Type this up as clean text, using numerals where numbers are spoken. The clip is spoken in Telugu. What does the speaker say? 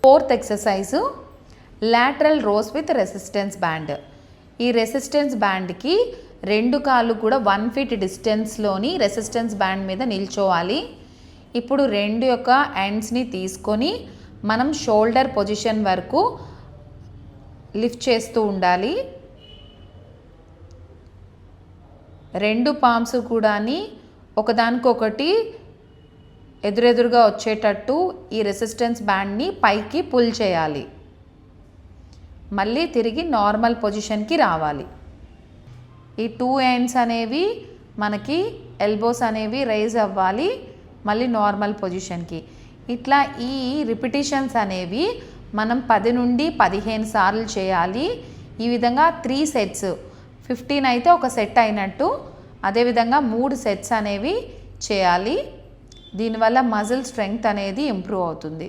Fourth exercise lateral rows with resistance band. ఈ రెసిస్టెన్స్ బ్యాండ్కి 2 కాళ్ళు కూడా 1 ఫీట్ డిస్టెన్స్లోని రెసిస్టెన్స్ బ్యాండ్ మీద నిల్చోవాలి. ఇప్పుడు 2 యొక్క ఎండ్స్ని తీసుకొని మనం షోల్డర్ పొజిషన్ వరకు లిఫ్ట్ చేస్తూ ఉండాలి. 2 పామ్స్ కూడా ఒకదానికొకటి ఎదురెదురుగా వచ్చేటట్టు ఈ రెసిస్టెన్స్ బ్యాండ్ని పైకి పుల్ చేయాలి. మళ్ళీ తిరిగి నార్మల్ పొజిషన్కి రావాలి. ఈ 2 ఎండ్స్ అనేవి మనకి ఎల్బోస్ అనేవి రైజ్ అవ్వాలి మళ్ళీ నార్మల్ పొజిషన్కి. ఇట్లా ఈ రిపిటేషన్స్ అనేవి మనం 10 నుండి 15 సార్లు చేయాలి. ఈ విధంగా 3 సెట్స్, 15 అయితే ఒక సెట్ అయినట్టు. అదేవిధంగా 3 సెట్స్ అనేవి చేయాలి. దీనివల్ల మజిల్ స్ట్రెంగ్త్ అనేది ఇంప్రూవ్ అవుతుంది.